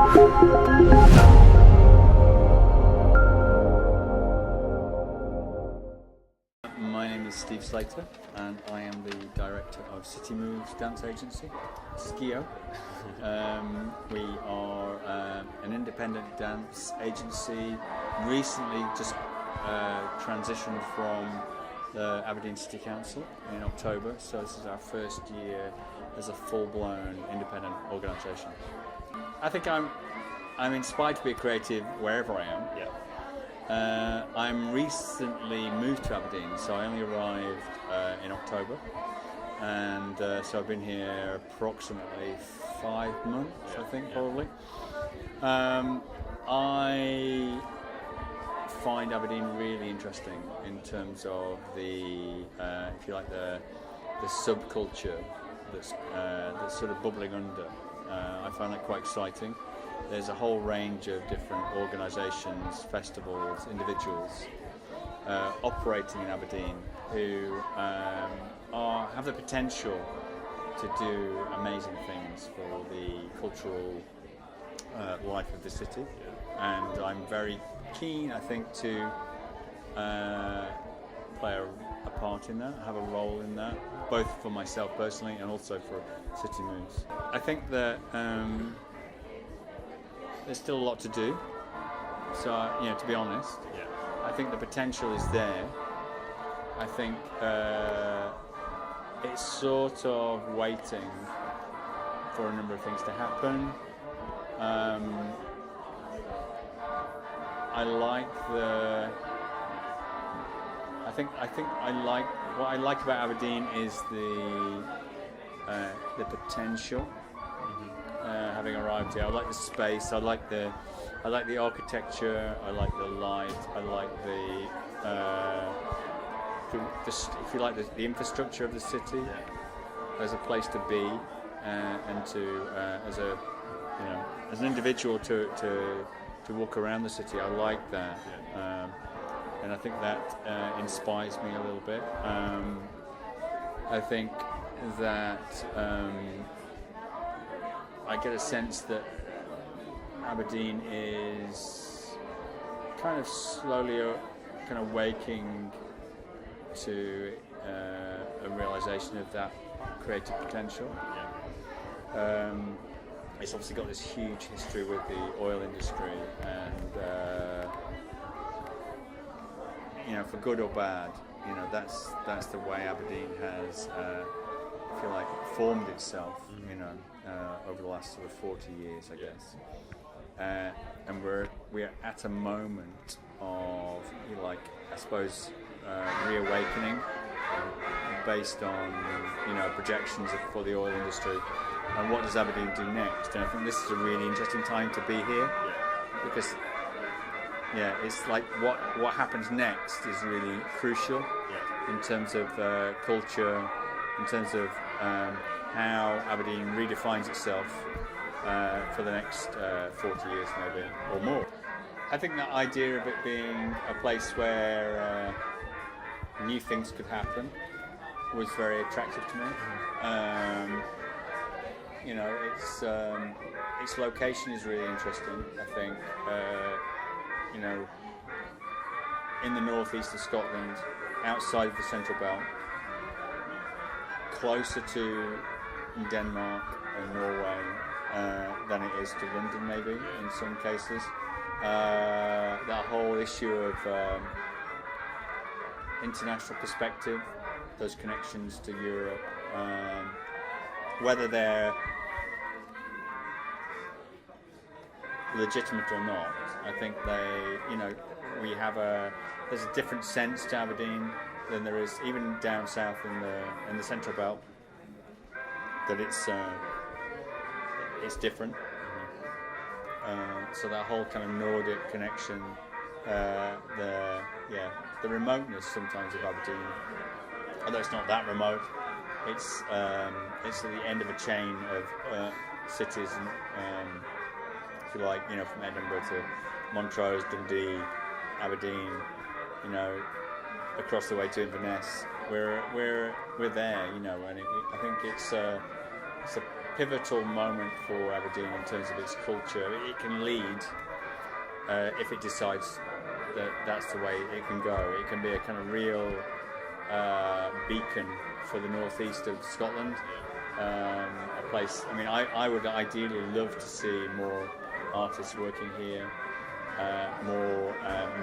My name is Steve Slater, and I am the director of City Moves dance agency, Skio. We are an independent dance agency, recently just transitioned from the Aberdeen City Council in October, so this is our first year as a full-blown independent organisation. I think I'm inspired to be a creative wherever I am. Yeah. I'm recently moved to Aberdeen, so I only arrived in October, and so I've been here approximately 5 months, I think, probably. I find Aberdeen really interesting in terms of the, if you like, the subculture that's sort of bubbling under. I find that quite exciting. There's a whole range of different organisations, festivals, individuals operating in Aberdeen who have the potential to do amazing things for the cultural life of the city, and I'm very keen, I think, to play a part in that, have a role in that, both for myself personally and also for City Moves. I think that there's still a lot to do, so to be honest, I think the potential is there. I think it's sort of waiting for a number of things to happen. What I like about Aberdeen is the potential. Having arrived here, I like the space. I like the architecture. I like the light. I like if you like the infrastructure of the city as a place to be, and to as an individual to walk around the city. I like that, and I think that inspires me a little bit. I think that I get a sense that Aberdeen is kind of slowly kind of waking to a realisation of that creative potential. It's obviously got this huge history with the oil industry, and for good or bad, that's the way Aberdeen has, I feel like, formed itself. Over the last sort of 40 years, I guess, and we're at a moment of, I suppose, reawakening based on projections for the oil industry, and what does Aberdeen do next? And I think this is a really interesting time to be here, because it's like what happens next is really crucial in terms of culture, in terms of how Aberdeen redefines itself for the next 40 years maybe, or more. I think the idea of it being a place where new things could happen was very attractive to me. Its location is really interesting. I think in the northeast of Scotland, outside of the Central Belt, closer to Denmark and Norway than it is to London, maybe in some cases. That whole issue of international perspective, those connections to Europe, whether they're legitimate or not, I think there's a different sense to Aberdeen than there is even down south in the Central Belt. That it's different. So that whole kind of Nordic connection, the remoteness sometimes of Aberdeen, although it's not that remote, it's at the end of a chain of cities, and if you like, from Edinburgh to Montrose, Dundee, Aberdeen, across the way to Inverness. We're there, and I think it's a pivotal moment for Aberdeen in terms of its culture. It can lead if it decides that that's the way it can go. It can be a kind of real beacon for the northeast of Scotland. A place, I mean, I would ideally love to see more artists working here, more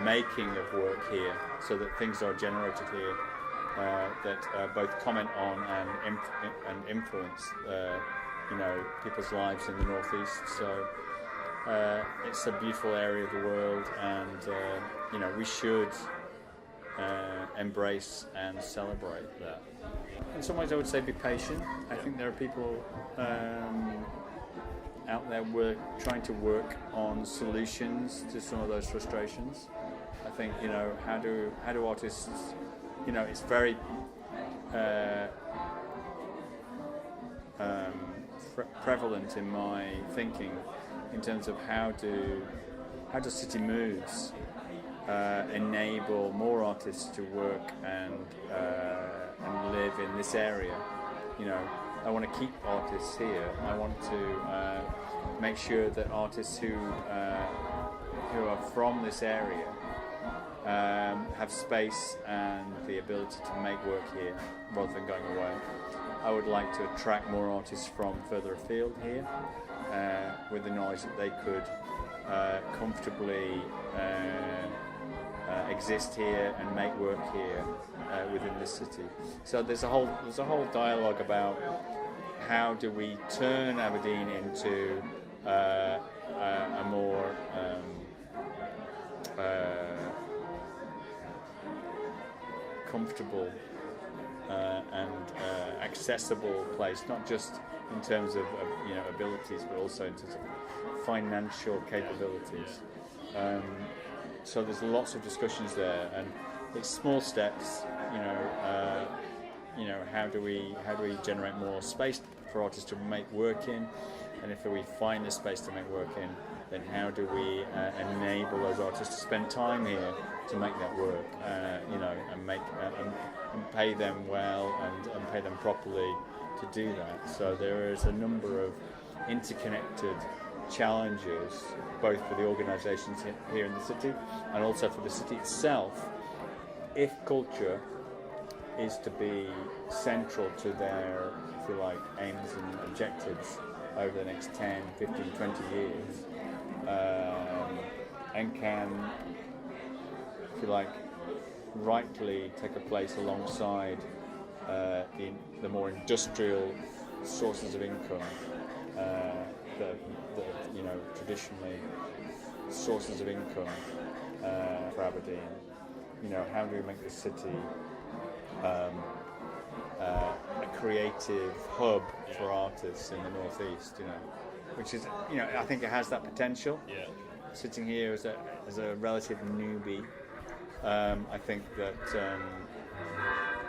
making of work here, so that things are generated here that both comment on and influence people's lives in the northeast. So it's a beautiful area of the world, and we should embrace and celebrate that. In some ways, I would say be patient. I think there are people out there trying to work on solutions to some of those frustrations. I think how do artists, it's very prevalent in my thinking in terms of how do city moves enable more artists to work and live in this area. I want to keep artists here. I want to make sure that artists who are from this area have space and the ability to make work here rather than going away. I would like to attract more artists from further afield here with the knowledge that they could comfortably exist here and make work here within the city. So there's a whole dialogue about how do we turn Aberdeen into a more comfortable and accessible place, not just in terms of abilities, but also in terms of financial capabilities. So there's lots of discussions there, and it's small steps. How do we generate more space for artists to make work in, and if we find the space to make work in, then how do we enable those artists to spend time here to make that work, and make and pay them well and pay them properly to do that. So there is a number of interconnected challenges, both for the organisations here in the city and also for the city itself, if culture is to be central to their, if you like, aims and objectives over the next 10, 15, 20 years, and can, if you like, rightly take a place alongside the more industrial sources of income that traditionally sources of income for Aberdeen. How do we make the city a creative hub for artists in the northeast? Which is, I think it has that potential. Yeah. Sitting here as a relative newbie, I think that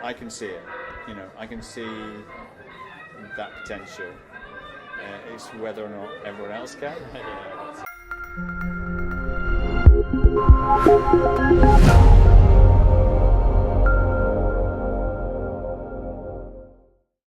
I can see it. I can see that potential. It's whether or not everyone else can.